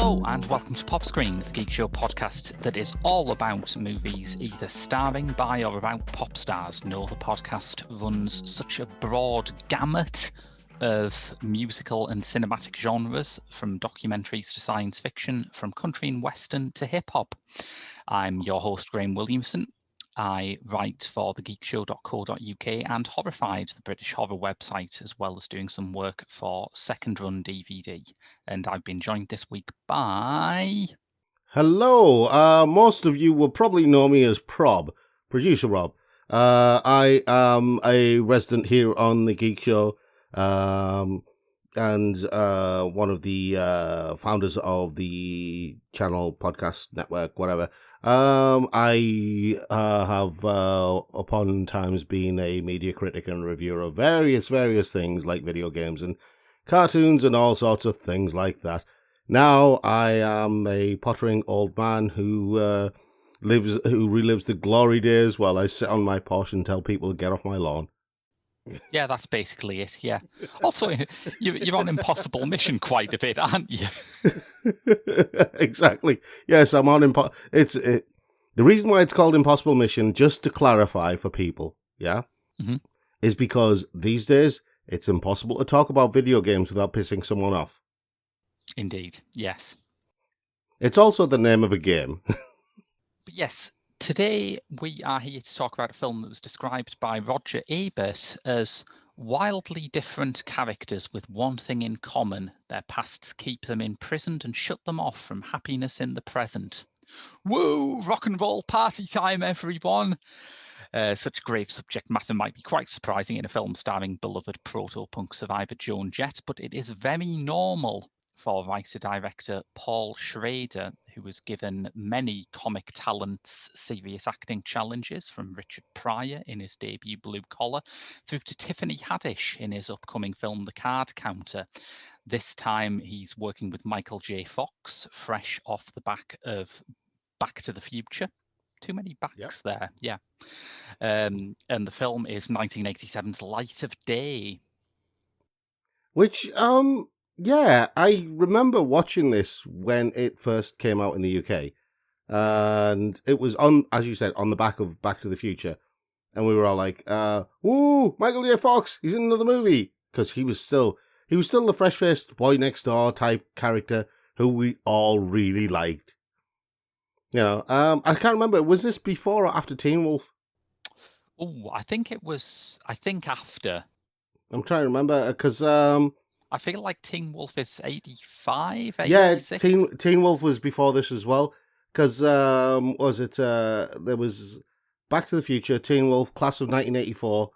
Hello and welcome to Pop Screen, the Geek Show podcast that is all about movies either starring by or about pop stars. No, the podcast runs such a broad gamut of musical and cinematic genres, from documentaries to science fiction, from country and western to hip-hop. I'm your host, Graham Williamson. I write for thegeekshow.co.uk and Horrified, the British horror website, as well as doing some work for Second Run DVD. And I've been joined this week by... Hello. Most of you will probably know me as Producer Rob. I am a resident here on the Geek Show, and one of the founders of the channel, podcast network, whatever. I have upon times been a media critic and reviewer of various things like video games and cartoons and all sorts of things like that. Now I am a pottering old man who relives the glory days while I sit on my porch and tell people to get off my lawn. Yeah, that's basically it, yeah. Also, you're on Impossible Mission quite a bit, aren't you? Exactly. Yes, I'm on the reason why it's called Impossible Mission, just to clarify for people, yeah, is because these days it's impossible to talk about video games without pissing someone off. Indeed, yes. It's also the name of a game. But yes, today we are here to talk about a film that was described by Roger Ebert as wildly different characters with one thing in common. Their pasts keep them imprisoned and shut them off from happiness in the present. Woo! Rock and roll party time, everyone! Such grave subject matter might be quite surprising in a film starring beloved proto-punk survivor Joan Jett, but it is very normal for writer-director Paul Schrader, who was given many comic talents serious acting challenges, from Richard Pryor in his debut Blue Collar through to Tiffany Haddish in his upcoming film The Card Counter. This time he's working with Michael J. Fox, fresh off the back of Back to the Future. Too many backs there, yeah. And the film is 1987's Light of Day. Which, yeah, I remember watching this when it first came out in the UK. And it was on, as you said, on the back of Back to the Future. And we were all like, woo, Michael J. Fox, he's in another movie. Because he was still the fresh-faced boy next door type character who we all really liked. You know, I can't remember, was this before or after Teen Wolf? Oh, I think after. I'm trying to remember, because... I feel like Teen Wolf is 85, 86. Yeah, Teen Wolf was before this as well. Because, there was Back to the Future, Teen Wolf, Class of 1984,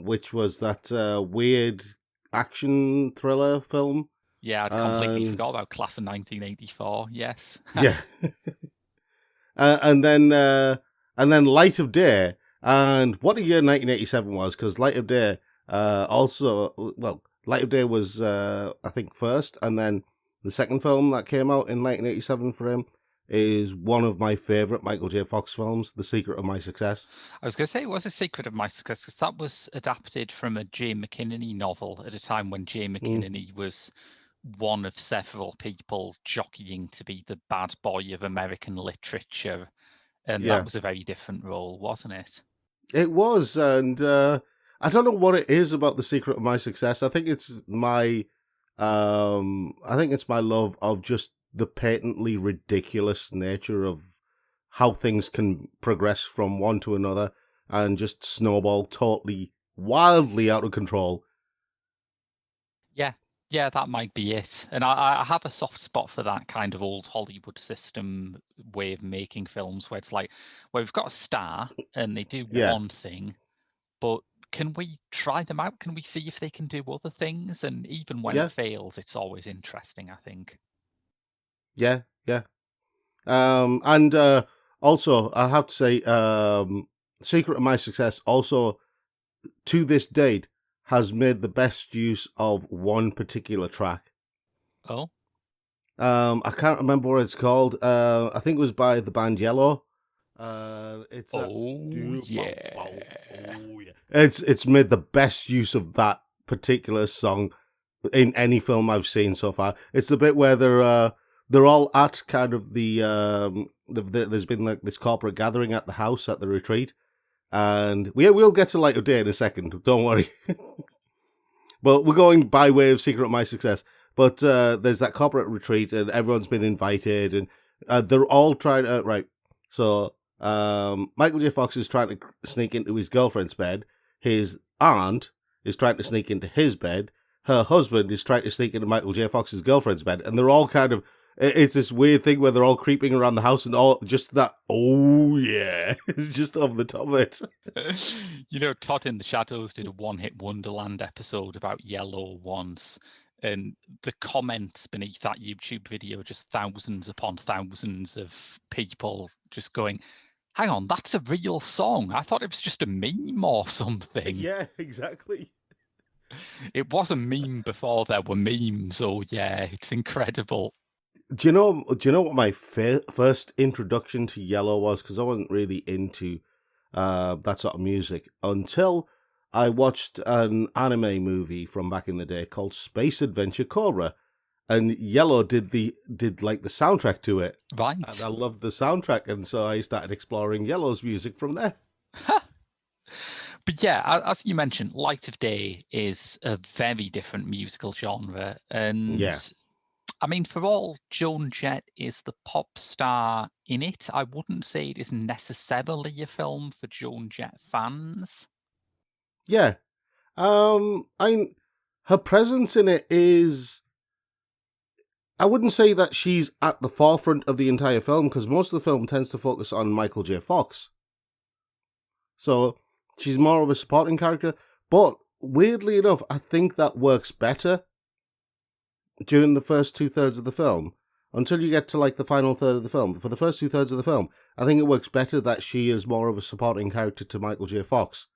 which was that weird action thriller film. Yeah, I'd completely forgot about Class of 1984, yes. Yeah. and then Light of Day. And what a year 1987 was, because Light of Day Light of Day was, I think, first, and then the second film that came out in 1987 for him is one of my favourite Michael J. Fox films, The Secret of My Success. I was going to say it was A Secret of My Success, because that was adapted from a Jay McInerney novel at a time when Jay McInerney was one of several people jockeying to be the bad boy of American literature, and that was a very different role, wasn't it? It was, and I don't know what it is about The Secret of My Success. I think it's my love of just the patently ridiculous nature of how things can progress from one to another and just snowball totally, wildly out of control. Yeah, that might be it. And I have a soft spot for that kind of old Hollywood system way of making films, where it's like, well, we've got a star and they do one thing, but can we try them out? Can we see if they can do other things? And even when it fails, it's always interesting, I think. Yeah. And also, I have to say, Secret of My Success also, to this date, has made the best use of one particular track. Oh? I can't remember what it's called. I think it was by the band Yellow. It's It's made the best use of that particular song in any film I've seen so far. It's the bit where they're they're all at kind of there's been like this corporate gathering at the house at the retreat, and we'll get to Light of Day in a second. Don't worry. But we're going by way of Secret of My Success. But there's that corporate retreat, and everyone's been invited, and they're all trying to right. So Michael J. Fox is trying to sneak into his girlfriend's bed. His aunt is trying to sneak into his bed. Her husband is trying to sneak into Michael J. Fox's girlfriend's bed, and they're all kind of. It's this weird thing where they're all creeping around the house, and all just that. Oh yeah, it's just over the top of it. Todd in the Shadows did a one-hit Wonderland episode about Yellow once, and the comments beneath that YouTube video, just thousands upon thousands of people just going, hang on, that's a real song. I thought it was just a meme or something. Yeah, exactly. It was a meme before there were memes. Oh yeah, it's incredible. Do you know what my first introduction to Yellow was? Because I wasn't really into that sort of music until I watched an anime movie from back in the day called Space Adventure Cobra, and Yellow did like the soundtrack to it. Right. And I loved the soundtrack, and so I started exploring Yellow's music from there. But yeah, as you mentioned, Light of Day is a very different musical genre, and Yeah. I mean, for all Joan Jett is the pop star in it, I wouldn't say it is necessarily a film for Joan Jett fans. Yeah. Her presence in it is. I wouldn't say that she's at the forefront of the entire film, because most of the film tends to focus on Michael J. Fox. So she's more of a supporting character. But weirdly enough, I think that works better during the first 2/3 of the film, until you get to like the final third of the film. For the first 2/3 of the film, I think it works better that she is more of a supporting character to Michael J. Fox.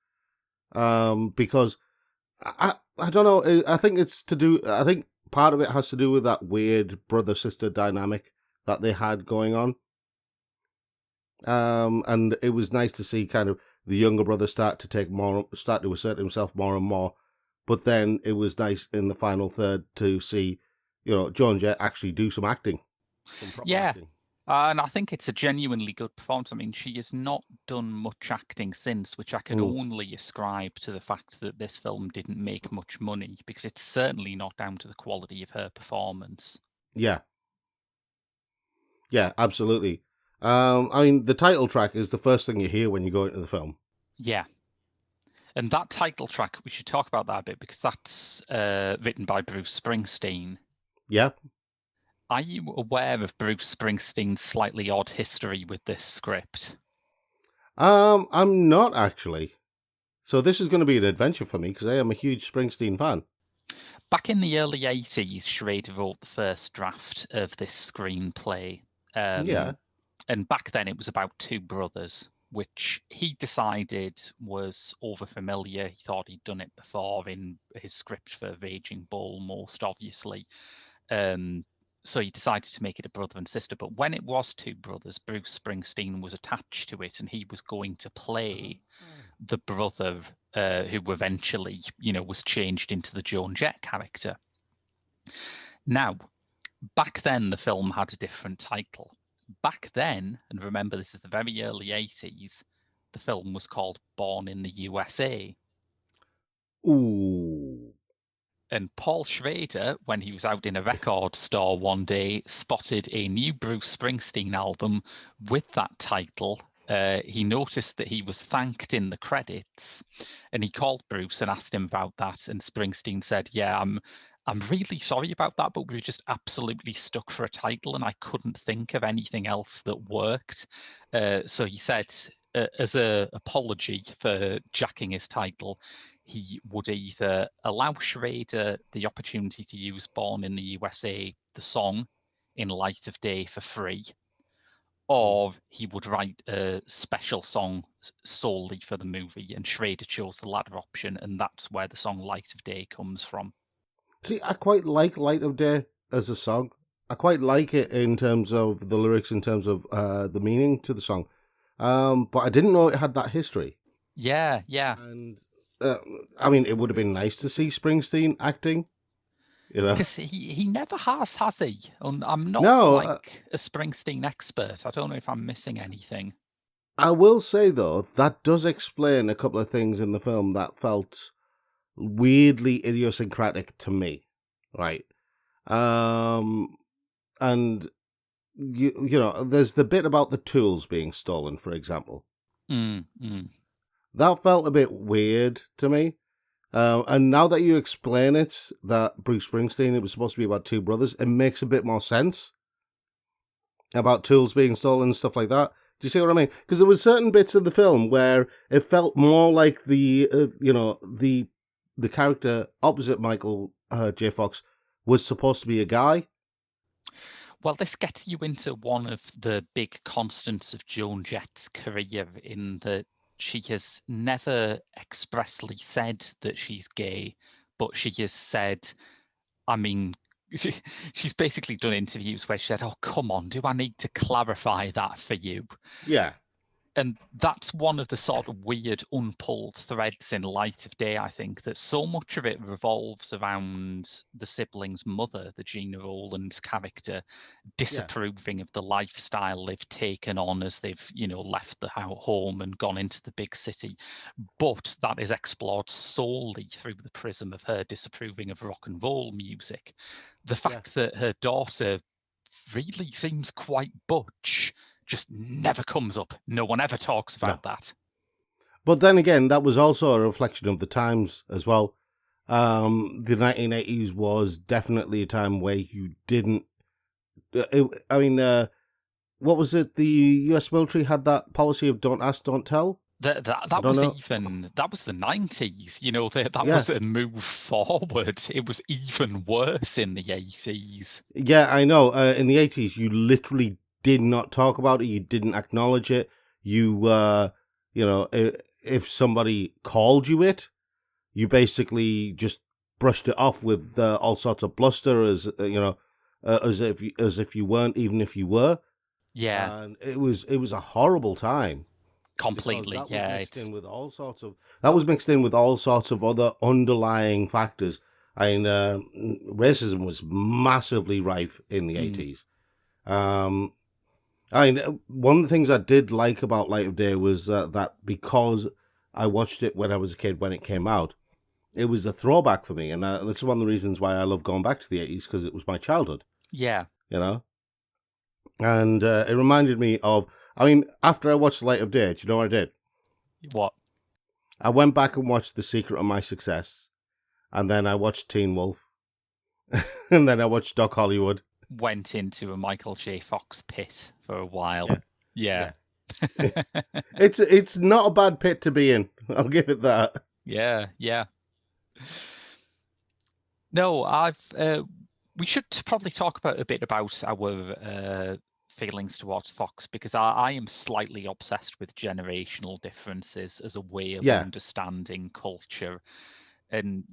Because I don't know. I think it's to do. I think part of it has to do with that weird brother-sister dynamic that they had going on. And it was nice to see kind of the younger brother start to assert himself more and more. But then it was nice in the final third to see, Joan Jett actually do some acting. Some proper acting. And I think it's a genuinely good performance. I mean, she has not done much acting since, which I can only ascribe to the fact that this film didn't make much money, because it's certainly not down to the quality of her performance. Yeah. Yeah, absolutely. I mean, the title track is the first thing you hear when you go into the film. Yeah. And that title track, we should talk about that a bit, because that's written by Bruce Springsteen. Yeah. Are you aware of Bruce Springsteen's slightly odd history with this script? I'm not actually. So this is going to be an adventure for me, because I am a huge Springsteen fan. Back in the early 80s, Schrader wrote the first draft of this screenplay. Yeah. And back then it was about two brothers, which he decided was overfamiliar. He thought he'd done it before in his script for Raging Bull, most obviously. So he decided to make it a brother and sister. But when it was two brothers, Bruce Springsteen was attached to it, and he was going to play the brother who eventually, was changed into the Joan Jett character. Now, back then the film had a different title. Back then, and remember this is the very early 80s, the film was called Born in the USA. Ooh. And Paul Schrader, when he was out in a record store one day, spotted a new Bruce Springsteen album with that title. He noticed that he was thanked in the credits, and he called Bruce and asked him about that. And Springsteen said, "Yeah, I'm really sorry about that, but we were just absolutely stuck for a title, and I couldn't think of anything else that worked." So he said, as an apology for jacking his title, he would either allow Schrader the opportunity to use Born in the USA, the song, in Light of Day for free, or he would write a special song solely for the movie, and Schrader chose the latter option, and that's where the song Light of Day comes from. See, I quite like Light of Day as a song. I quite like it in terms of the lyrics, in terms of the meaning to the song. But I didn't know it had that history. Yeah. And, I mean, it would have been nice to see Springsteen acting. You know? Because he never has he? And I'm not No, like a Springsteen expert. I don't know if I'm missing anything. I will say though that does explain a couple of things in the film that felt weirdly idiosyncratic to me, right? Um, and you know, there's the bit about the tools being stolen, for example. Mm, mm. That felt a bit weird to me. And now that you explain it, that Bruce Springsteen, it was supposed to be about two brothers, it makes a bit more sense about tools being stolen and stuff like that. Do you see what I mean? Because there were certain bits of the film where it felt more like the character opposite Michael J. Fox was supposed to be a guy. Well, this gets you into one of the big constants of Joan Jett's career in that she has never expressly said that she's gay, but she has said, I mean, she's basically done interviews where she said, "Oh, come on, do I need to clarify that for you?" Yeah, And that's one of the sort of weird unpulled threads in Light of Day, I think, that so much of it revolves around the siblings' mother, the Gina Rowlands character, yeah, disapproving of the lifestyle they've taken on as they've, left the home and gone into the big city. But that is explored solely through the prism of her disapproving of rock and roll music. The yeah, fact that her daughter really seems quite butch just never comes up. No one ever talks no. about that. But then again, that was also a reflection of the times as well. The 1980s was definitely a time where you didn't. I mean, what was it? The U.S. military had that policy of "don't ask, don't tell." I That don't was know. the 90s. That Yeah, was a move forward. It was even worse in the 80s. yeah, I know. In the 80s, you literally did not talk about it. You didn't acknowledge it. You, if somebody called you it, you basically just brushed it off with all sorts of bluster, as if you weren't, even if you were. Yeah, And it was a horrible time because completely. Yeah, that was mixed in with all sorts of other underlying factors. I mean, racism was massively rife in the mm, 80s. Um, I mean, one of the things I did like about Light of Day was that because I watched it when I was a kid when it came out, it was a throwback for me, and that's one of the reasons why I love going back to the 80s because it was my childhood, yeah. you know. And it reminded me of. I mean, after I watched Light of Day, do you know what I did? What I went back and watched The Secret of My Success, and then I watched Teen Wolf, and then I watched Doc Hollywood. went into a Michael J. Fox pit for a while? Yeah, Yeah. yeah. It's not a bad pit to be in. I'll give it that. Yeah, yeah. No, I've. We should probably talk about a bit about our feelings towards Fox because I am slightly obsessed with generational differences as a way of Yeah, understanding culture, and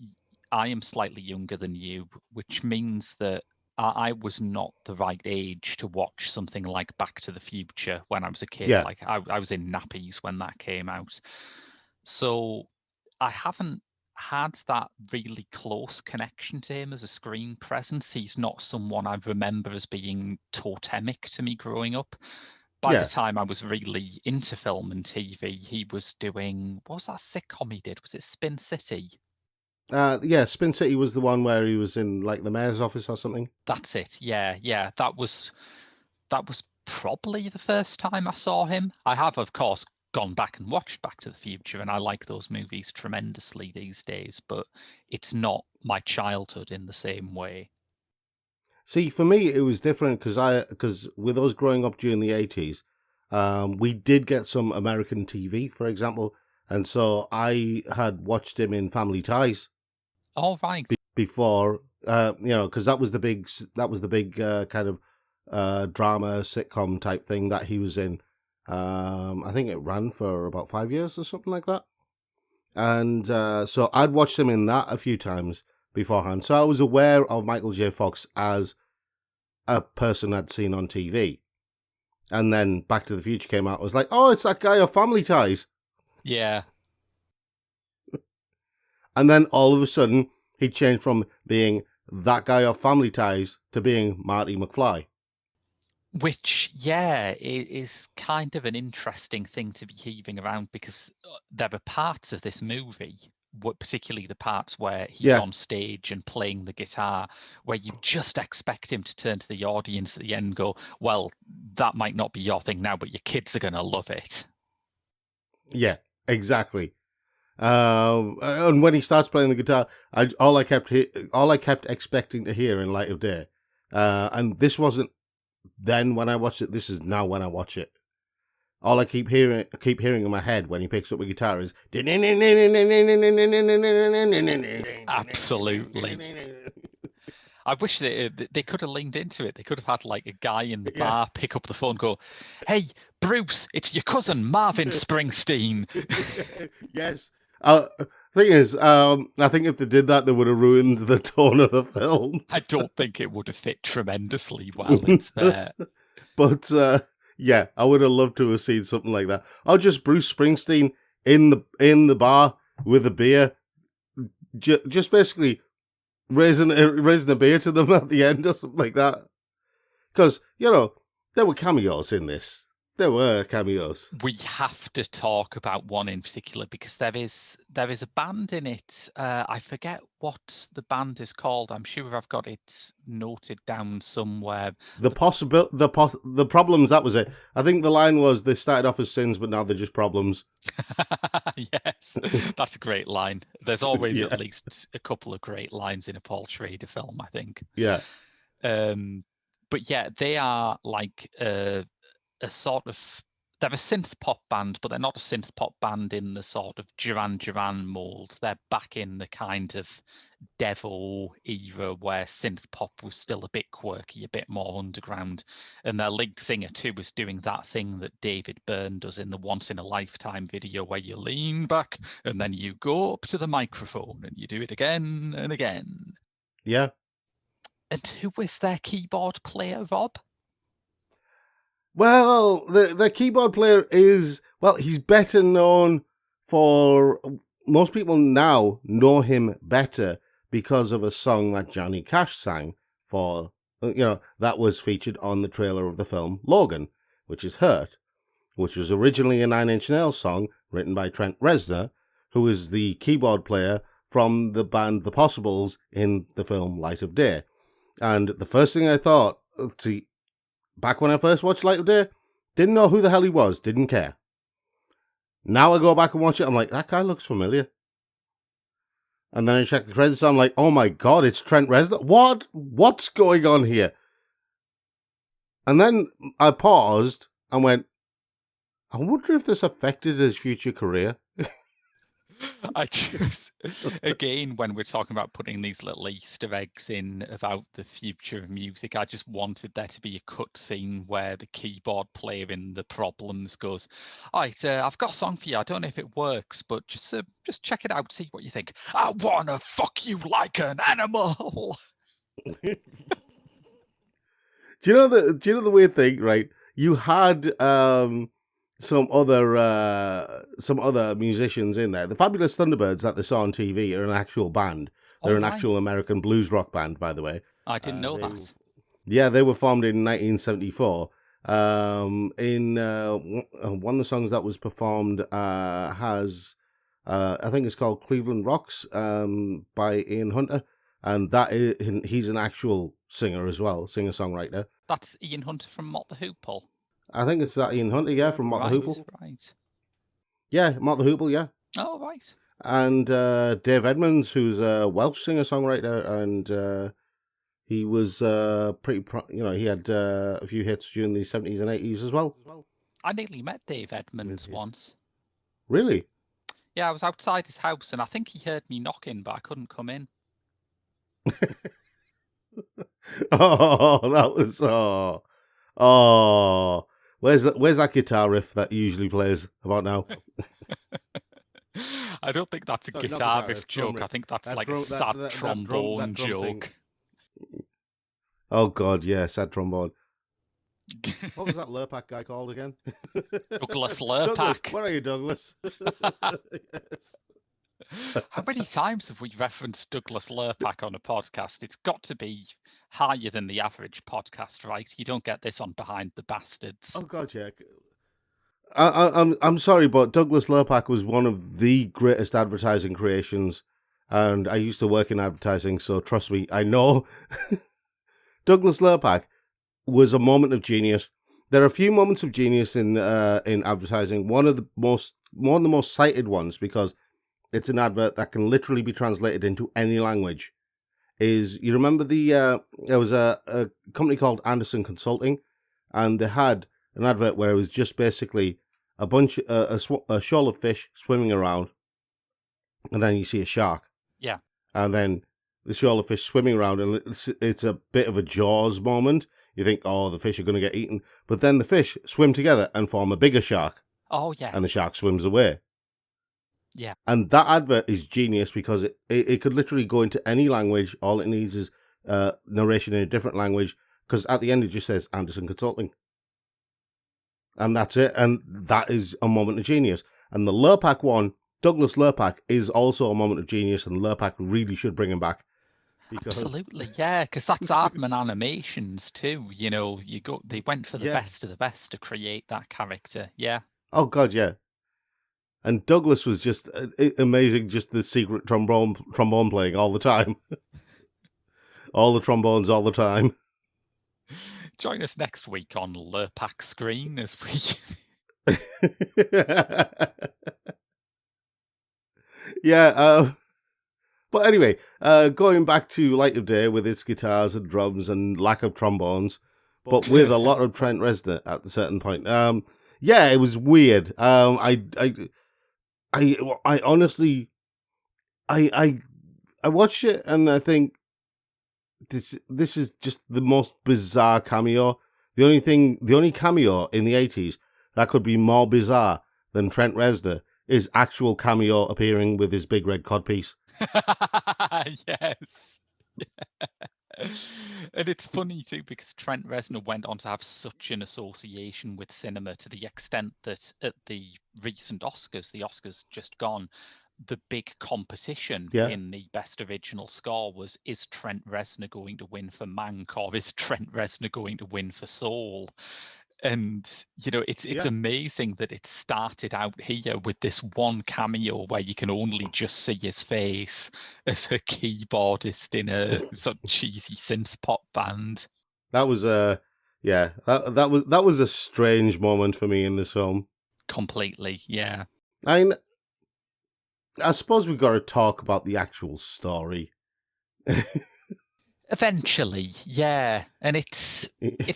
I am slightly younger than you, which means that I was not the right age to watch something like Back to the Future when I was a kid. yeah, Like I was in nappies when that came out, so I haven't had that really close connection to him as a screen presence. He's not someone I remember as being totemic to me growing up. By the yeah. time I was really into film and TV, he was doing, what was that sitcom he did? Was it Spin City? Yeah, Spin City was the one where he was in like the mayor's office or something. That's it. Yeah, yeah. That was probably the first time I saw him. I have, of course, gone back and watched Back to the Future, and I like those movies tremendously these days, but it's not my childhood in the same way. See, for me, it was different because with us growing up during the 80s, we did get some American TV, for example, and so I had watched him in Family Ties All right. before, because that was the big kind of drama sitcom type thing that he was in. I think it ran for about 5 years or something like that. And so I'd watched him in that a few times beforehand. So I was aware of Michael J. Fox as a person I'd seen on TV. And then Back to the Future came out. I was like, oh, it's that guy of Family Ties. Yeah. And then all of a sudden, he changed from being that guy off Family Ties to being Marty McFly. Which, yeah, is kind of an interesting thing to be heaving around, because there are parts of this movie, particularly the parts where he's Yeah. on stage and playing the guitar, where you just expect him to turn to the audience at the end and go, well, that might not be your thing now, but your kids are going to love it. Yeah, exactly. And when he starts playing the guitar, all I kept expecting to hear in Light of Day, and this wasn't then when I watched it. This is now when I watch it. All I keep hearing in my head when he picks up the guitar is Absolutely. I wish they could have leaned into it. They could have had like a guy in the bar pick up the phone and go, "Hey, Bruce, it's your cousin Marvin Springsteen." Yes. Thing is, I think if they did that, they would have ruined the tone of the film. I don't think it would have fit tremendously well. It's But yeah, I would have loved to have seen something like that. Or just Bruce Springsteen in the bar with a beer, just basically raising a beer to them at the end or something like that. Because there were cameos in this. There were cameos. We have to talk about one in particular, because there is a band in it. I forget what the band is called. I'm sure I've got it noted down somewhere. The problems, that was it. I think the line was, they started off as sins, but now they're just problems. Yes, that's a great line. There's always at least a couple of great lines in a Paul Schrader film, I think. Yeah. But yeah, they are like a sort of, they're a synth pop band, but they're not a synth pop band in the sort of Duran Duran mold. They're back in the kind of Devil era where synth pop was still a bit quirky, a bit more underground. And their lead singer too was doing that thing that David Byrne does in the Once in a Lifetime video, where you lean back and then you go up to the microphone and you do it again and again. Yeah. And who was their keyboard player, Rob? Well, the keyboard player is, well, he's better known for, most people now know him better because of a song that Johnny Cash sang for, that was featured on the trailer of the film Logan, which is Hurt, which was originally a Nine Inch Nails song written by Trent Reznor, who is the keyboard player from the band The Possibles in the film Light of Day. And the first thing I thought, back when I first watched Light of Day, didn't know who the hell he was, didn't care. Now I go back and watch it, I'm like, that guy looks familiar. And then I check the credits, I'm like, oh my god, it's Trent Reznor. What's going on here? And then I paused and went, I wonder if this affected his future career. I just, again, when we're talking about putting these little Easter eggs in about the future of music, I just wanted there to be a cut scene where the keyboard player in The Problems goes, all right, I've got a song for you. I don't know if it works, but just check it out, see what you think. I want to fuck you like an animal. Do you know the weird thing, right? You had some other musicians in there. The Fabulous Thunderbirds that they saw on TV are an actual band. They're an actual American blues rock band, by the way. I didn't know that. Yeah, they were formed in 1974. In one of the songs that was performed has, I think it's called Cleveland Rocks, by Ian Hunter, and he's an actual singer as well, singer-songwriter. That's Ian Hunter from Mott the Hoople. I think it's that Ian Hunter, yeah, from Mott the Hoople. Right. Yeah, Mott the Hoople, yeah. Oh, right. And Dave Edmunds, who's a Welsh singer-songwriter, and he was he had a few hits during the 70s and 80s as well. I nearly met Dave Edmunds once. Really? Yeah, I was outside his house, and I think he heard me knocking, but I couldn't come in. Oh, that was oh. Where's that guitar riff that usually plays about now? I don't think that's a guitar riff joke. I think that's like a sad trombone joke. Oh God, yeah, sad trombone. What was that Lurpak guy called again? Douglas Lurpak. Douglas, where are you, Douglas? Yes. How many times have we referenced Douglas Lurpak on a podcast? It's got to be higher than the average podcast, right? You don't get this on Behind the Bastards. Oh God, yeah. I'm sorry, but Douglas Lurpak was one of the greatest advertising creations, and I used to work in advertising, so trust me, I know. Douglas Lurpak was a moment of genius. There are a few moments of genius in advertising. One of the most cited ones, because it's an advert that can literally be translated into any language. Is, you remember there was a company called Anderson Consulting, and they had an advert where it was just basically a shoal of fish swimming around, and then you see a shark, Yeah. and then the shoal of fish swimming around, and it's a bit of a Jaws moment. You think, oh, the fish are going to get eaten, but then the fish swim together and form a bigger shark, Oh, yeah. and the shark swims away. Yeah. And that advert is genius because it could literally go into any language. All it needs is narration in a different language, because at the end it just says Anderson Consulting. And that's it. And that is a moment of genius. And the Lurpak one, Douglas Lurpak, is also a moment of genius, and Lurpak really should bring him back. Because... Absolutely, yeah, because that's Aardman Animations too. They went for the best of the best to create that character. Yeah. Oh God, yeah. And Douglas was just amazing, just the secret trombone playing all the time. All the trombones all the time. Join us next week on Lurpak Screen as we... Yeah, but anyway, going back to Light of Day with its guitars and drums and lack of trombones, but with a lot of Trent Reznor at a certain point. Yeah, it was weird. I honestly, I watched it and I think this is just the most bizarre cameo. The only cameo in the 80s that could be more bizarre than Trent Reznor is actual cameo appearing with his big red codpiece. Yes. And it's funny too because Trent Reznor went on to have such an association with cinema to the extent that at the recent Oscars, the Oscars just gone, the big competition in the best original score was, is Trent Reznor going to win for Mank, or is Trent Reznor going to win for Soul? And it's amazing that it started out here with this one cameo where you can only just see his face as a keyboardist in a sort of cheesy synth pop band. That was that was a strange moment for me in this film. Completely, yeah. I suppose we've got to talk about the actual story. Eventually, yeah. And it's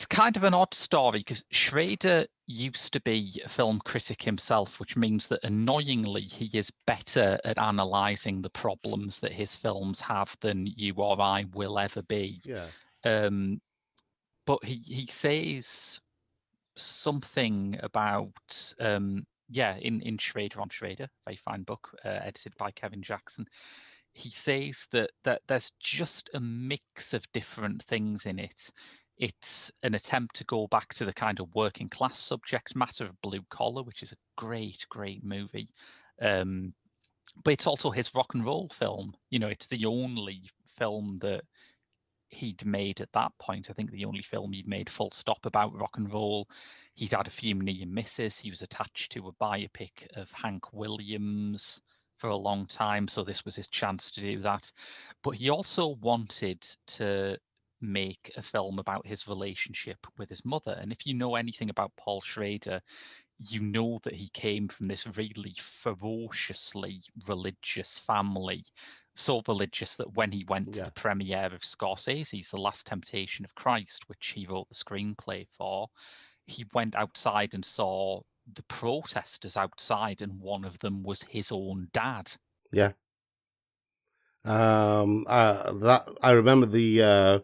kind of an odd story because Schrader used to be a film critic himself, which means that annoyingly he is better at analysing the problems that his films have than you or I will ever be. Yeah. But he says something about in Schrader on Schrader, very fine book, edited by Kevin Jackson. He says that there's just a mix of different things in it. It's an attempt to go back to the kind of working class subject matter of Blue Collar, which is a great movie. But it's also his rock and roll film. It's the only film that he'd made at that point. I think the only film he'd made full stop about rock and roll. He'd had a few near misses. He was attached to a biopic of Hank Williams for a long time, so this was his chance to do that. But he also wanted to make a film about his relationship with his mother. And if you know anything about Paul Schrader, you know that he came from this really ferociously religious family. So religious that when he went to the premiere of Scorsese's The Last Temptation of Christ, which he wrote the screenplay for, he went outside and saw the protesters outside, and one of them was his own dad. Yeah. That I remember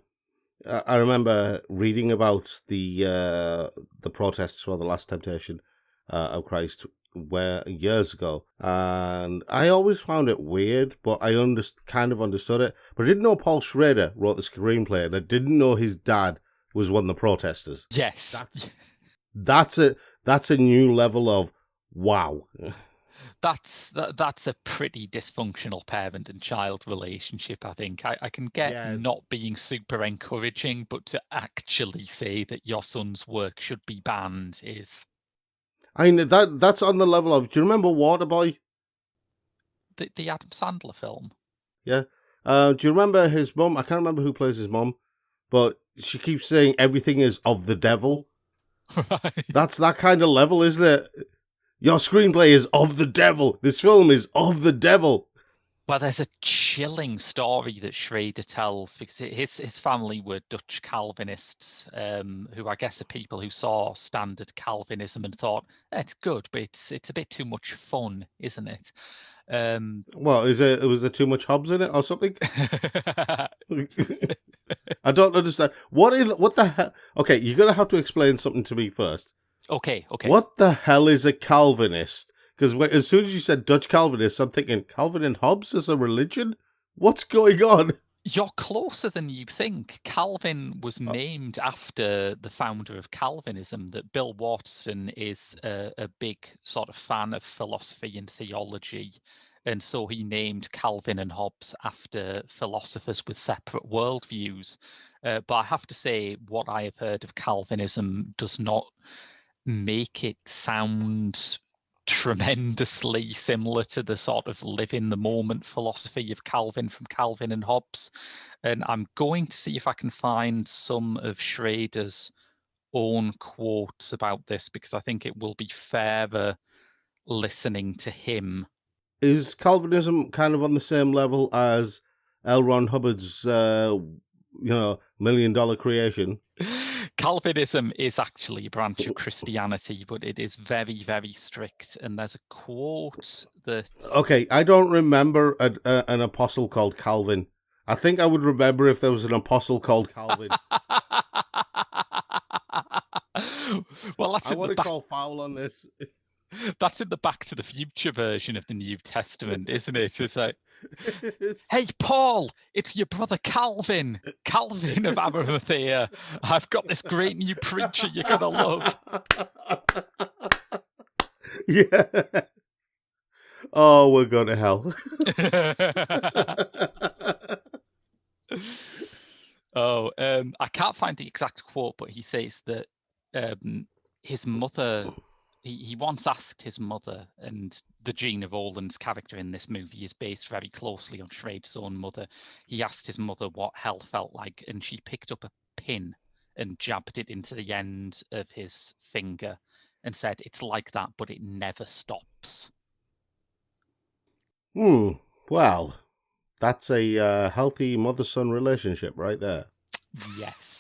I remember reading about the protests for The Last Temptation of Christ years ago, and I always found it weird, but I kind of understood it. But I didn't know Paul Schrader wrote the screenplay, and I didn't know his dad was one of the protesters. Yes, that's a new level of wow. that's a pretty dysfunctional parent and child relationship, I think. I can get Yeah, not being super encouraging, but to actually say that your son's work should be banned is I mean that's on the level of. Do you remember Waterboy? the Adam Sandler film. Yeah. Do you remember his mum? I can't remember who plays his mum, but she keeps saying everything is of the devil. Right. That's that kind of level, isn't it? Your screenplay is of the devil. This film is of the devil. Well, there's a chilling story that Schrader tells because his family were Dutch Calvinists, who I guess are people who saw standard Calvinism and thought it's good, but it's a bit too much fun, isn't it? Well, was there too much Hobbs in it or something? I don't understand. What the hell? Okay, you're gonna have to explain something to me first. Okay. What the hell is a Calvinist? Because as soon as you said Dutch Calvinist, I'm thinking Calvin and Hobbes is a religion. What's going on? You're closer than you think. Calvin was named after the founder of Calvinism, that Bill Watson is a big sort of fan of philosophy and theology. And so he named Calvin and Hobbes after philosophers with separate worldviews. But I have to say, what I have heard of Calvinism does not make it sound tremendously similar to the sort of live in the moment philosophy of Calvin from Calvin and Hobbes. And I'm going to see if I can find some of Schrader's own quotes about this because I think it will be fairer listening to him. Is Calvinism kind of on the same level as L. Ron Hubbard's, $1 million creation? Calvinism is actually a branch of Christianity, but it is very, very strict. And there's a quote that. Okay, I don't remember an apostle called Calvin. I think I would remember if there was an apostle called Calvin. Well, I want to call foul on this. That's in the Back to the Future version of the New Testament, isn't it? It's like, hey, Paul, it's your brother Calvin of Arimathea. I've got this great new preacher you're going to love. Yeah. Oh, we're going to hell. I can't find the exact quote, but he says that his mother, he once asked his mother, and the Gina Rowlands character in this movie is based very closely on Schrader's own mother. He asked his mother what hell felt like, and she picked up a pin and jabbed it into the end of his finger and said, "It's like that, but it never stops." Well, that's a healthy mother-son relationship right there. Yes.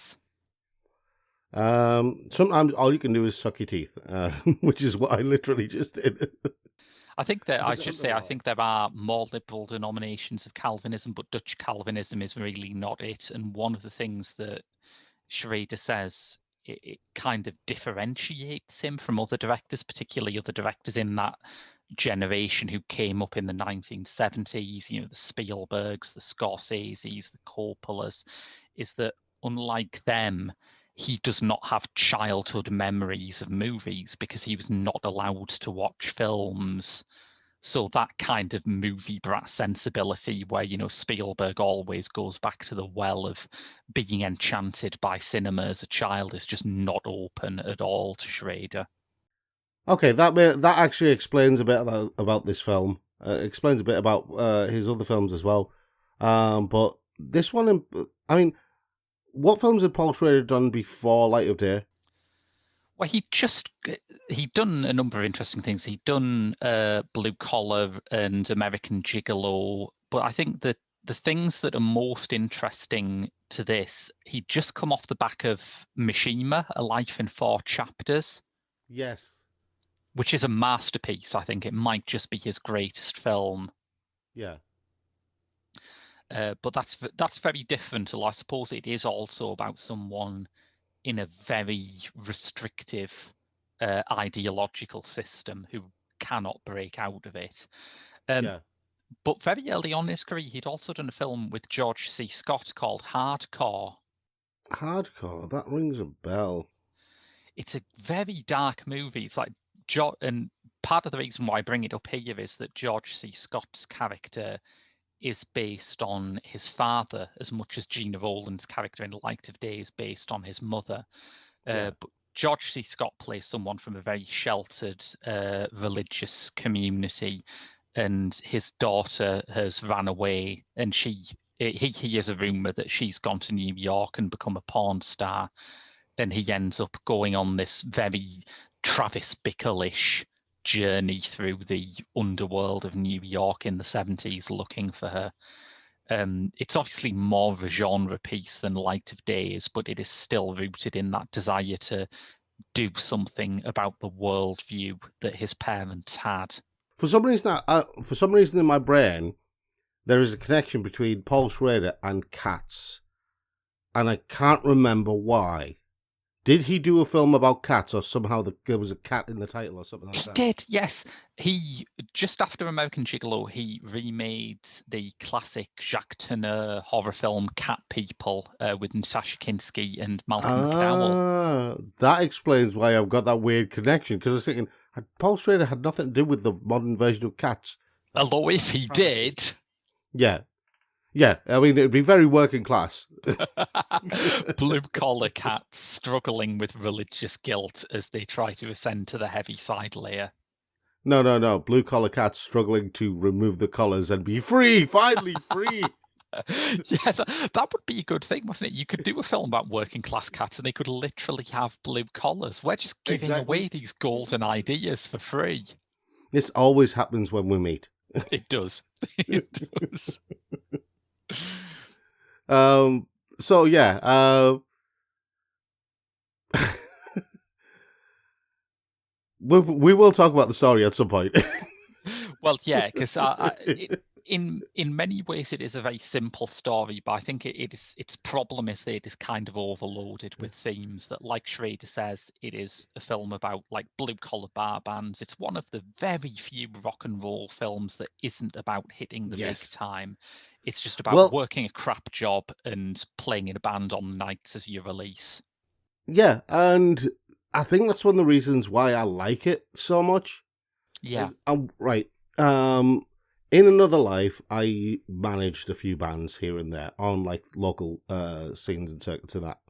Sometimes all you can do is suck your teeth, which is what I literally just did. I think that I should say I think there are more liberal denominations of Calvinism, but Dutch Calvinism is really not it. And one of the things that Schrader says it kind of differentiates him from other directors, particularly other directors in that generation who came up in the 1970s, the Spielbergs, the Scorseses, the Coppolas, is that unlike them, he does not have childhood memories of movies because he was not allowed to watch films. So that kind of movie brat sensibility where, Spielberg always goes back to the well of being enchanted by cinema as a child is just not open at all to Schrader. Okay, that actually explains a bit about this film. Explains a bit about his other films as well. But this one, I mean, what films had Paul Schrader done before Light of Day? Well, he'd done a number of interesting things. He'd done Blue Collar and American Gigolo, but I think that the things that are most interesting to this, he'd just come off the back of Mishima, A Life in Four Chapters. Yes. Which is a masterpiece. I think it might just be his greatest film. Yeah. But that's very different. I suppose it is also about someone in a very restrictive ideological system who cannot break out of it. Yeah. But very early on in his career, he'd also done a film with George C. Scott called Hardcore. Hardcore, that rings a bell. It's a very dark movie. It's like and part of the reason why I bring it up here is that George C. Scott's character is based on his father as much as Gina Rowland's character in Light of Day is based on his mother. Yeah. But George C. Scott plays someone from a very sheltered religious community, and his daughter has ran away, and he hears a rumor that she's gone to New York and become a porn star, and he ends up going on this very Travis Bickle-ish journey through the underworld of New York in the 70s looking for her. It's obviously more of a genre piece than Light of Day is, but it is still rooted in that desire to do something about the worldview that his parents had. For some reason in my brain, there is a connection between Paul Schrader and cats, and I can't remember why. Did he do a film about cats, or somehow there was a cat in the title, or something like that? He did, yes. He just after American Gigolo, he remade the classic Jacques Tourneur horror film Cat People with Natasha Kinski and Malcolm McDowell. That explains why I've got that weird connection. Because I was thinking, Paul Schrader had nothing to do with the modern version of Cats. Although if he did, yeah. I mean, it'd be very working class. blue-collar cats struggling with religious guilt as they try to ascend to the heavy side layer. No. Blue-collar cats struggling to remove the collars and be free, finally free. Yeah, that would be a good thing, wasn't it? You could do a film about working-class cats and they could literally have blue collars. We're just giving away these golden ideas for free. This always happens when we meet. It does. It does. So yeah, we will talk about the story at some point. Well, yeah, because in many ways it is a very simple story, but I think its problem is that it is kind of overloaded with themes that, like Schrader says, it is a film about like blue-collar bar bands. It's one of the very few rock and roll films that isn't about hitting the big time. It's just about working a crap job and playing in a band on nights as your release. Yeah, and I think that's one of the reasons why I like it so much. Yeah. Right. In another life, I managed a few bands here and there on like local scenes and circuits and that.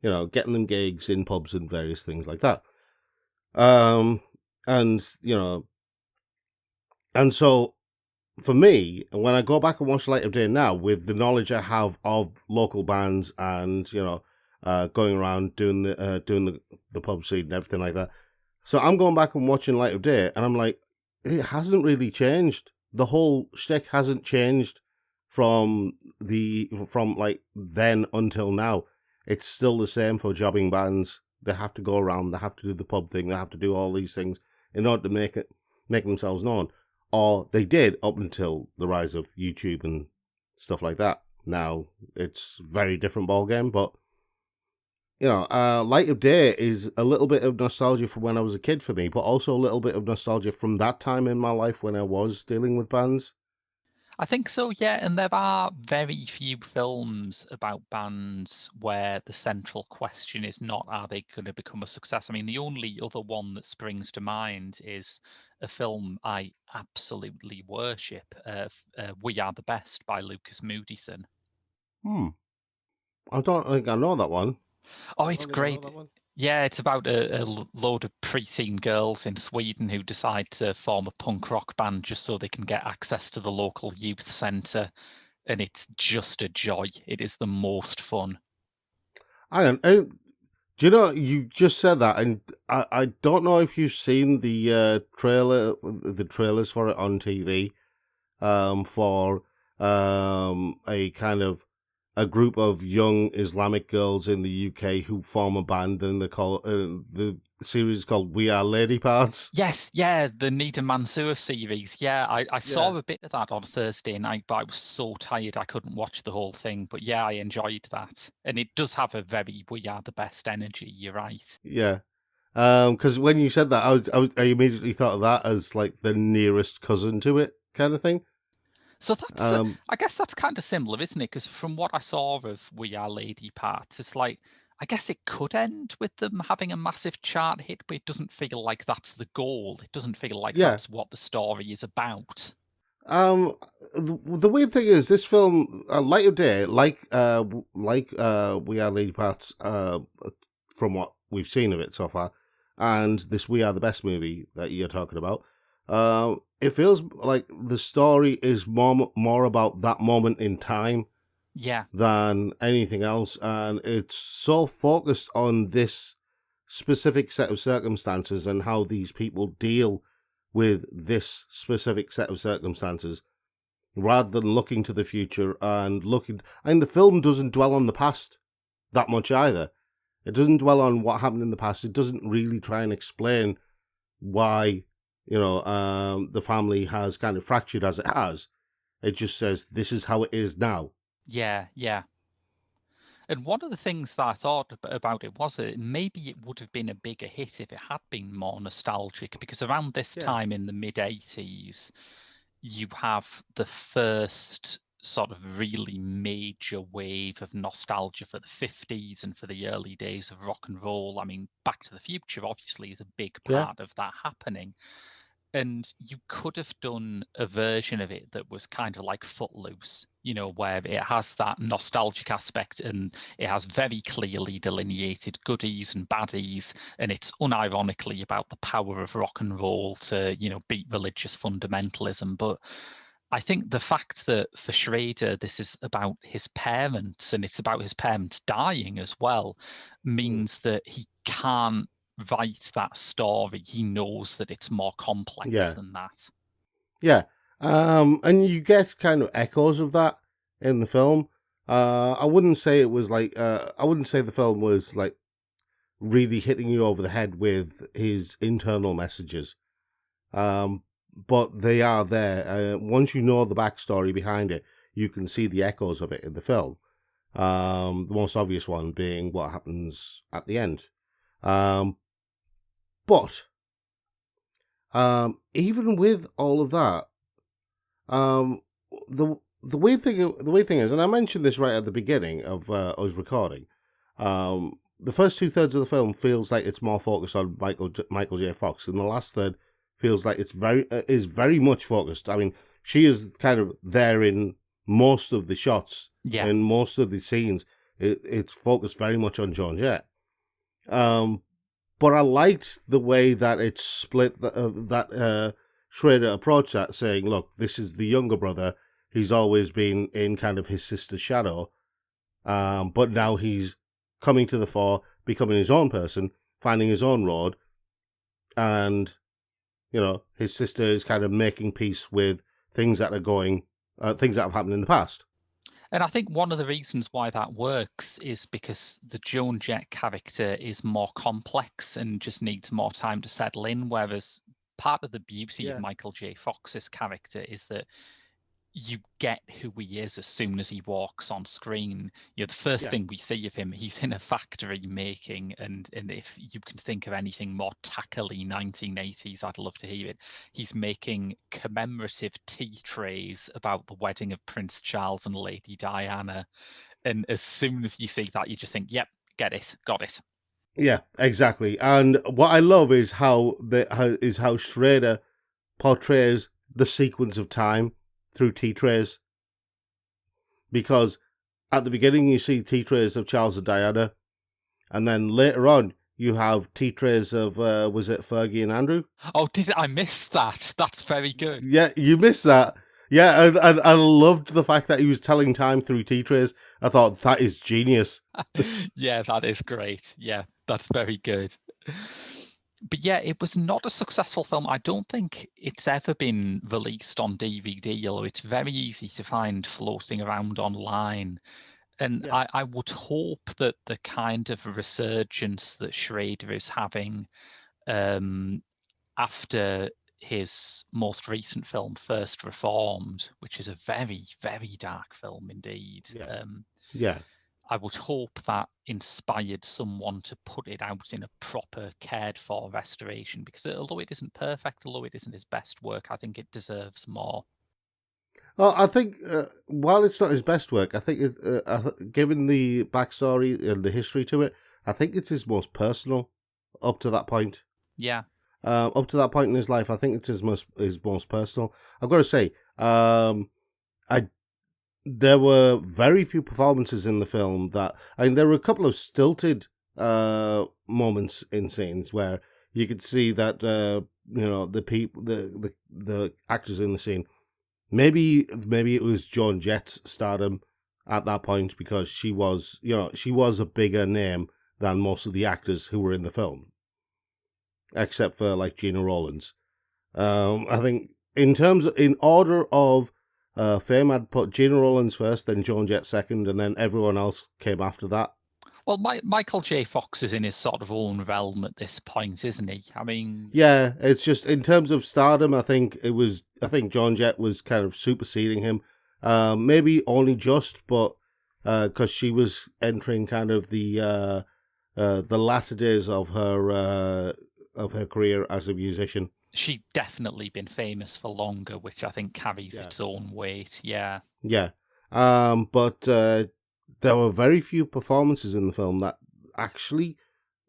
You know, getting them gigs in pubs and various things like that. And you know, and so for me, when I go back and watch Light of Day now, with the knowledge I have of local bands and you know, going around doing the pub scene and everything like that, so I'm going back and watching Light of Day, and I'm like, it hasn't really changed. The whole shtick hasn't changed from like then until now. It's still the same for jobbing bands. They have to go around. They have to do the pub thing. They have to do all these things in order to make themselves known. Or they did up until the rise of YouTube and stuff like that. Now it's a very different ballgame, but you know, Light of Day is a little bit of nostalgia from when I was a kid for me, but also a little bit of nostalgia from that time in my life when I was dealing with bands. I think so, yeah. And there are very few films about bands where the central question is not, are they going to become a success? I mean, the only other one that springs to mind is a film I absolutely worship, We Are the Best by Lucas Moodysson. I don't think I know that one. Oh, it's great. Yeah, it's about a load of preteen girls in Sweden who decide to form a punk rock band just so they can get access to the local youth centre. And it's just a joy. It is the most fun. Do you know, you just said that, and I don't know if you've seen the trailers for it on TV, for a kind of a group of young Islamic girls in the UK who form a band, and they call the series is called We Are Lady Parts. Yes, yeah, the Nida Mansour series. Yeah, I saw a bit of that on Thursday night, but I was so tired I couldn't watch the whole thing. But yeah, I enjoyed that. And it does have a very We Are the Best energy, you're right. Yeah. Because when you said that, I immediately thought of that as like the nearest cousin to it kind of thing. So that's, I guess that's kind of similar, isn't it? Because from what I saw of We Are Lady Parts, it's like, I guess it could end with them having a massive chart hit, but it doesn't feel like that's the goal. It doesn't feel like Yeah. that's what the story is about. The weird thing is this film, Light of Day, We Are Lady Parts, from what we've seen of it so far, and this We Are the Best movie that you're talking about, it feels like the story is more about that moment in time Yeah, than anything else, and it's so focused on this specific set of circumstances and how these people deal with this specific set of circumstances rather than looking to the future and looking. And the film doesn't dwell on the past that much either. It doesn't dwell on what happened in the past. It doesn't really try and explain why, the family has kind of fractured as it has. It just says this is how it is now. yeah. And one of the things that I thought about it was that maybe it would have been a bigger hit if it had been more nostalgic, because around this Yeah. time in the mid 80s, you have the first sort of really major wave of nostalgia for the 50s and for the early days of rock and roll. I mean, Back to the Future obviously is a big Yeah. part of that happening. And you could have done a version of it that was kind of like Footloose, where it has that nostalgic aspect and it has very clearly delineated goodies and baddies, and it's unironically about the power of rock and roll to, beat religious fundamentalism. But I think the fact that for Schrader, this is about his parents and it's about his parents dying as well, Mm. means that he can't write that story. He knows that it's more complex Yeah. than that. Yeah. And you get kind of echoes of that in the film. I wouldn't say it was like, I wouldn't say the film was like really hitting you over the head with his internal messages. But they are there. Once you know the backstory behind it, you can see the echoes of it in the film. The most obvious one being what happens at the end. Um, but even with all of that, um, the weird thing is, and I mentioned this right at the beginning of us recording. The first 2/3 of the film feels like it's more focused on Michael J. Fox, and the last third feels like it's very much focused. I mean, she is kind of there in most of the shots Yeah. and most of the scenes. It's focused very much on Joan Jett. Um, but I liked the way that it's split. That Schrader approached that, saying, "Look, this is the younger brother. He's always been in kind of his sister's shadow, but now he's coming to the fore, becoming his own person, finding his own road, and his sister is kind of making peace with things that are things that have happened in the past." And I think one of the reasons why that works is because the Joan Jett character is more complex and just needs more time to settle in. Whereas part of the beauty of Yeah, Michael J. Fox's character is that you get who he is as soon as he walks on screen. The first yeah, thing we see of him, he's in a factory making, and if you can think of anything more tackily 1980s, I'd love to hear it. He's making commemorative tea trays about the wedding of Prince Charles and Lady Diana. And as soon as you see that, you just think, yep, get it, got it. yeah, exactly. And what I love is how Schrader portrays the sequence of time through tea trays, because at the beginning you see tea trays of Charles and Diana, and then later on you have tea trays of was it Fergie and Andrew? Oh, did I miss that? That's very good. Yeah, you missed that. Yeah, and I loved the fact that he was telling time through tea trays. I thought that is genius. Yeah, that is great. Yeah, that's very good. But yeah, it was not a successful film. I don't think it's ever been released on DVD, although it's very easy to find floating around online. And Yeah, I would hope that the kind of resurgence that Schrader is having um, after his most recent film, First Reformed, which is a very, very dark film indeed. yeah, yeah. I would hope that inspired someone to put it out in a proper, cared for restoration, because although it isn't perfect, although it isn't his best work, I think it deserves more. Well, I think while it's not his best work, I think given the backstory and the history to it, I think it's his most personal up to that point. Yeah. Up to that point in his life, I think it's his most personal. I've got to say, I there were very few performances in the film there were a couple of stilted moments in scenes where you could see that the people, the actors in the scene, maybe it was Joan Jett's stardom at that point, because she was a bigger name than most of the actors who were in the film, except for like Gina Rowlands. I think in order of fame, I'd put Gina Rowlands first, then Joan Jett second, and then everyone else came after that. Well, Michael J. Fox is in his sort of own realm at this point, isn't he? I mean, yeah, it's just in terms of stardom, I think Joan Jett was kind of superseding him. Maybe only just, but because she was entering kind of the latter days of her career as a musician. She'd definitely been famous for longer, which I think carries its own weight. Yeah. Yeah. But there were very few performances in the film that actually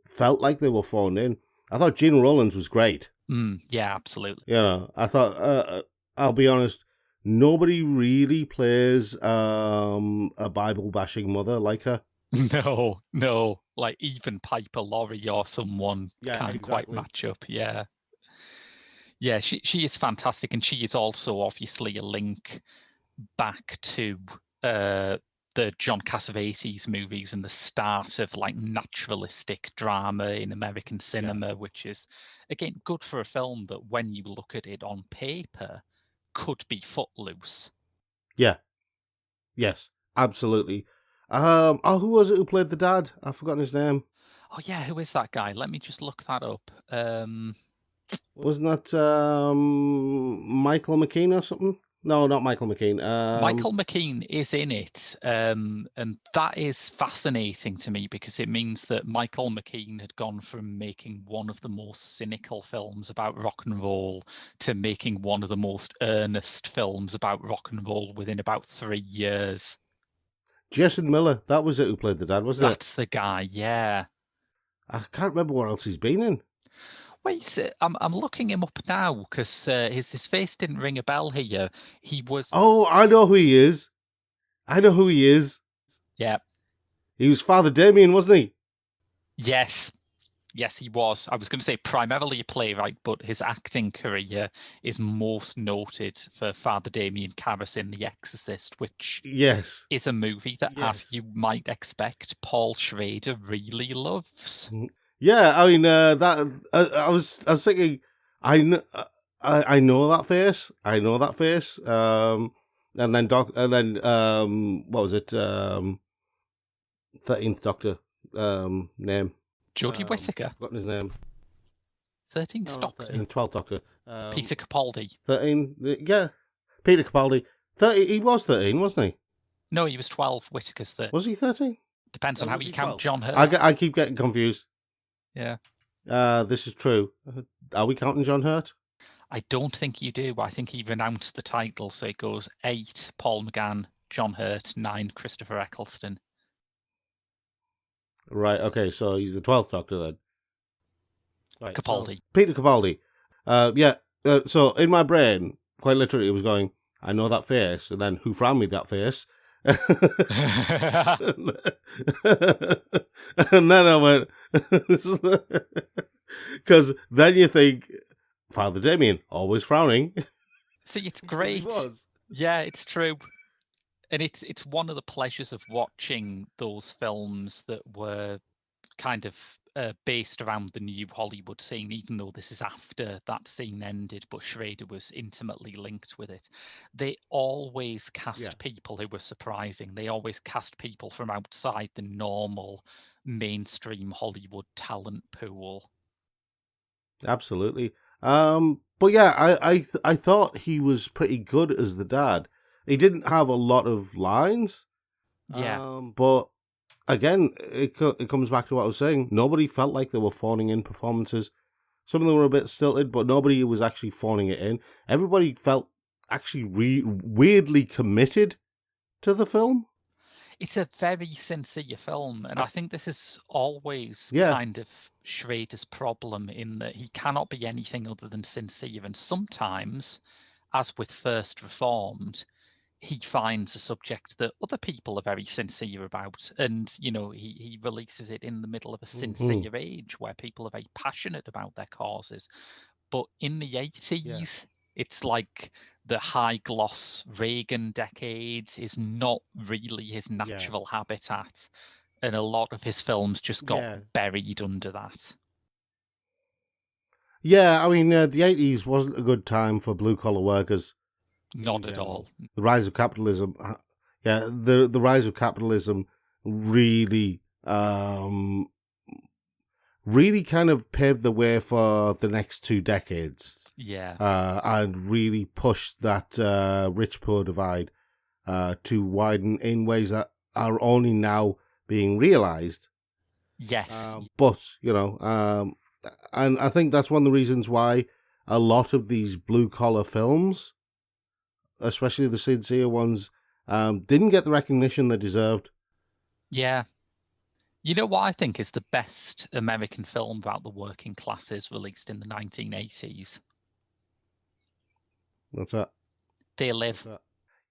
felt like they were phoned in. I thought Gina Rowlands was great. Yeah, absolutely. I thought, I'll be honest, nobody really plays a Bible bashing mother like her. No, like even Piper Laurie or someone can't quite match up. Yeah. Yeah, she is fantastic, and she is also obviously a link back to the John Cassavetes movies and the start of like naturalistic drama in American cinema, which is again good for a film that, when you look at it on paper, could be footloose. Yeah. Yes, absolutely. Who was it who played the dad? I've forgotten his name. Oh yeah, who is that guy? Let me just look that up. Wasn't that Michael McKean or something? No, not Michael McKean. Michael McKean is in it, and that is fascinating to me, because it means that Michael McKean had gone from making one of the most cynical films about rock and roll to making one of the most earnest films about rock and roll within about 3 years. Jason Miller, that was it who played the dad, wasn't it? That's the guy, yeah. I can't remember what else he's been in. Wait, I'm looking him up now, because his face didn't ring a bell here. He was... Oh, I know who he is. Yeah. He was Father Damien, wasn't he? Yes, he was. I was going to say primarily a playwright, but his acting career is most noted for Father Damien Karras in The Exorcist, which is a movie that, as you might expect, Paul Schrader really loves. Yeah, I mean I was thinking, I know that face. And then what was it? 13th Doctor name. Jodie Whittaker. Forgotten his name. 13th Doctor. 12th Doctor. Peter Capaldi. 13. Yeah, Peter Capaldi. 13. He was 13, wasn't he? No, he was 12. Whittaker's 13. Was he 13? Depends on how you count 12? John Hurt. I keep getting confused. Yeah. This is true. Are we counting John Hurt? I don't think you do. I think he renounced the title, so it goes 8 Paul McGann, John Hurt, 9 Christopher Eccleston. Right, okay, so he's the 12th Doctor then. Right, Capaldi. So Peter Capaldi. So in my brain, quite literally, it was going, I know that face, and then who frowned me that face? And then I went, because then you think, Father Damien, always frowning. See, it's great. He was. Yeah, it's true. And it's one of the pleasures of watching those films that were kind of based around the new Hollywood scene, even though this is after that scene ended, but Schrader was intimately linked with it. They always cast people who were surprising. They always cast people from outside the normal mainstream Hollywood talent pool. Absolutely. But yeah, I thought he was pretty good as the dad. He didn't have a lot of lines. Yeah. But again, it comes back to what I was saying. Nobody felt like they were phoning in performances. Some of them were a bit stilted, but nobody was actually phoning it in. Everybody felt actually weirdly committed to the film. It's a very sincere film, and Uh, I think this is always yeah, kind of Schrader's problem in that he cannot be anything other than sincere. And sometimes, as with First Reformed, he finds a subject that other people are very sincere about. And, he releases it in the middle of a mhm, sincere age where people are very passionate about their causes. But in the yeah, 80s, it's like the high gloss Reagan decade is not really his yeah, natural habitat. And a lot of his films just got yeah. buried under that. Yeah, I mean, the 80s wasn't a good time for blue collar workers in Not at all. general. The rise of capitalism, yeah, the rise of capitalism really, really kind of paved the way for the next 2 decades, Yeah. and really pushed that rich poor divide to widen in ways that are only now being realized. Yes. But and I think that's one of the reasons why a lot of these blue collar films, especially the sincere ones, didn't get the recognition they deserved. Yeah. You know what I think is the best American film about the working classes released in the 1980s? That's that. They That's Live. that.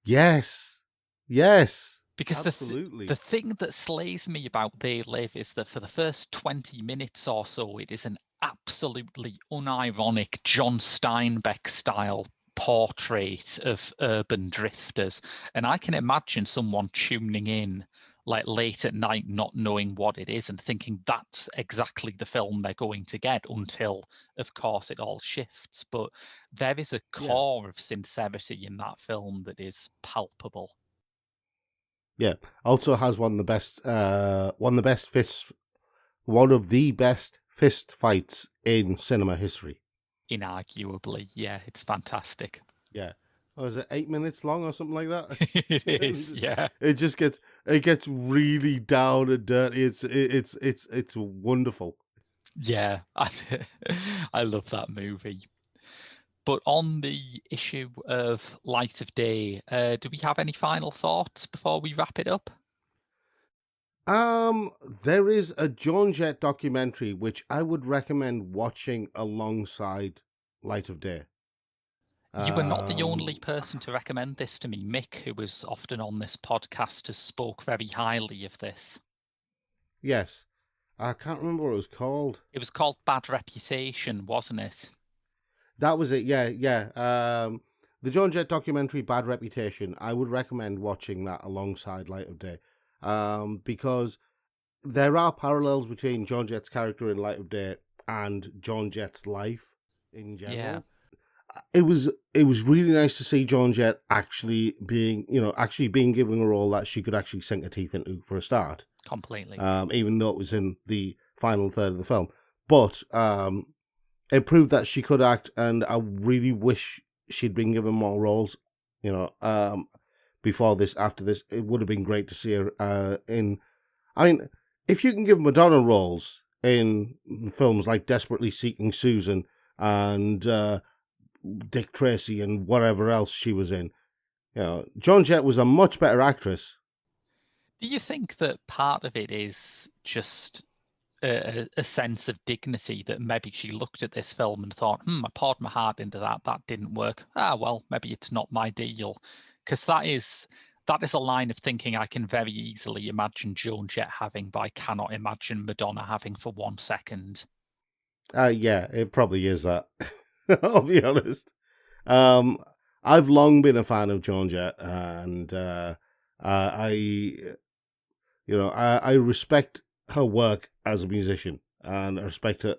Yes, yes, Because the absolutely. thing that slays me about They Live is that for the first 20 minutes or so, it is an absolutely unironic John Steinbeck style portrait of urban drifters. And I can imagine someone tuning in like late at night, not knowing what it is and thinking that's exactly the film they're going to get until, of course, it all shifts. But there is a Yeah, core of sincerity in that film that is palpable. yeah. Also has one of the best fist fights in cinema history. Inarguably, yeah, it's fantastic. Yeah. Oh, is it 8 minutes long or something like that? It is, And yeah. it gets really down and dirty. It's wonderful. Yeah, I love that movie. But on the issue of Light of Day, do we have any final thoughts before we wrap it up? There is a Joan Jett documentary which I would recommend watching alongside Light of Day. You were not the Um, only person to recommend this to me. Mick, who was often on this podcast, has spoke very highly of this. yes, I can't remember what it was called. It was called Bad Reputation, wasn't it? That was it. Yeah, yeah. The Joan Jett documentary, Bad Reputation. I would recommend watching that alongside Light of Day, because there are parallels between Joan Jett's character in Light of Day and Joan Jett's life in Yeah, general. It was really nice to see Joan Jett actually being given a role that she could actually sink her teeth into for a start. completely. Even though it was in the final third of the film, but it proved that she could act, and I really wish she'd been given more roles. You know, before this, after this, it would have been great to see her in. I mean, if you can give Madonna roles in films like Desperately Seeking Susan and Dick Tracy and whatever else she was in, Joan Jett was a much better actress. Do you think that part of it is just a sense of dignity that maybe she looked at this film and thought, I poured my heart into that. That didn't work. Well, maybe it's not my deal. Because that is a line of thinking I can very easily imagine Joan Jett having, but I cannot imagine Madonna having for 1 second. Yeah, it probably is that. I'll be honest. Um, I've long been a fan of Joan Jett, and I respect her work as a musician, and I respect her,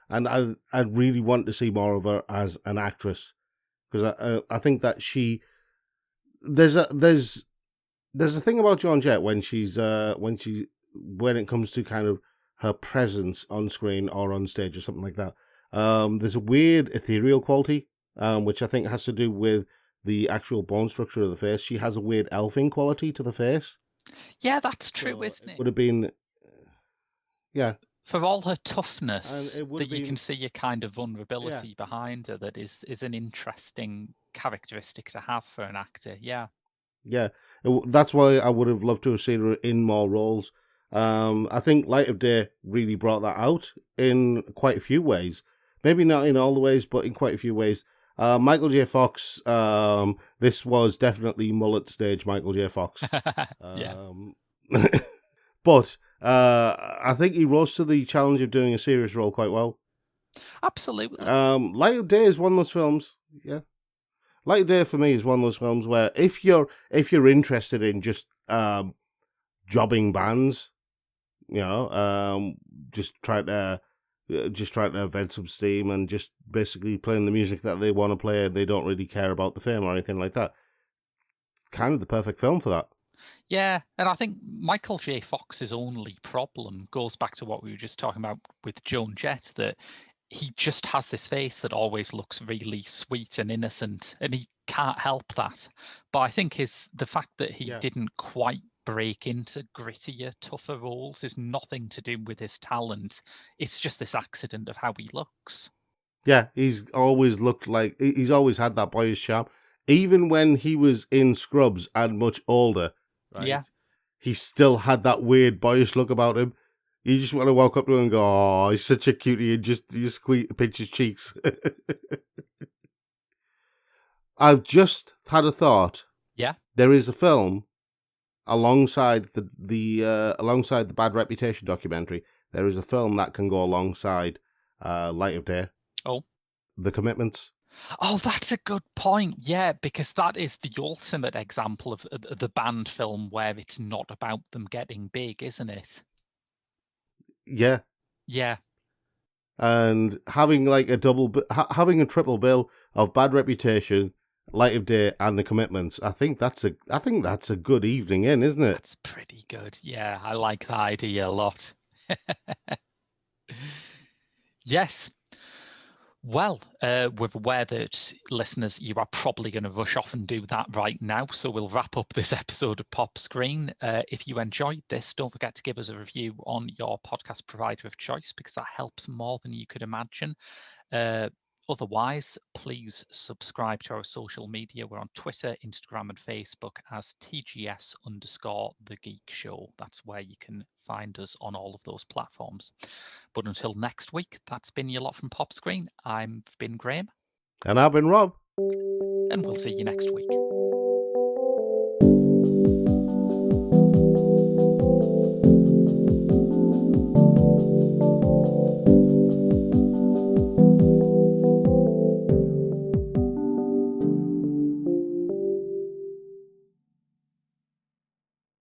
and I really want to see more of her as an actress, because I think that there's a there's there's a thing about Joan Jett when it comes to kind of her presence on screen or on stage or something like that. There's a weird ethereal quality, which I think has to do with the actual bone structure of the face. She has a weird elfin quality to the face. Yeah, that's true, So isn't it it? would have been, yeah, For all her and toughness, it would that have you can been, see a kind of yeah, vulnerability behind her that is an interesting characteristic to have for an actor. Yeah. Yeah, that's why I would have loved to have seen her in more roles. I think Light of Day really brought that out in quite a few ways. Maybe not in all the ways, but in quite a few ways. Michael J. Fox, this was definitely mullet stage Michael J. Fox. Yeah, But I think he rose to the challenge of doing a serious role quite well. absolutely. Light of Day is one of those films. Yeah, Light of Day for me is one of those films where if you're interested in just jobbing bands, you know, just trying to vent some steam and just basically playing the music that they want to play and they don't really care about the fame or anything like that. Kind of the perfect film for that. Yeah, and I think Michael J. Fox's only problem goes back to what we were just talking about with Joan Jett, that he just has this face that always looks really sweet and innocent, and he can't help that. But I think the fact that he Yeah. didn't quite break into grittier, tougher roles is nothing to do with his talent. It's just this accident of how he looks. Yeah, he's always looked like he's always had that boyish charm. Even when he was in Scrubs and much older, right? Yeah. He still had that weird boyish look about him. You just want to walk up to him and go, "Oh, he's such a cutie," and just you pinch his cheeks. I've just had a thought. Yeah. There is a film alongside the Bad Reputation documentary. There is a film that can go alongside Light of Day. Oh. The Commitments. Oh, that's a good point. Yeah, because that is the ultimate example of the band film where it's not about them getting big, isn't it? Yeah, Yeah. and having like having a triple bill of Bad Reputation, Light of Day, and The Commitments. I think that's a good evening in, isn't it? That's pretty good. Yeah, I like that idea a lot. Yes. Well, we're aware that listeners, you are probably going to rush off and do that right now. So we'll wrap up this episode of Pop Screen. If you enjoyed this, don't forget to give us a review on your podcast provider of choice, because that helps more than you could imagine. Otherwise, please subscribe to our social media. We're on Twitter, Instagram, and Facebook as TGS_The Geek Show. That's where you can find us on all of those platforms. But until next week, that's been your lot from Pop Screen. I've been Graham. And I've been Rob. And we'll see you next week.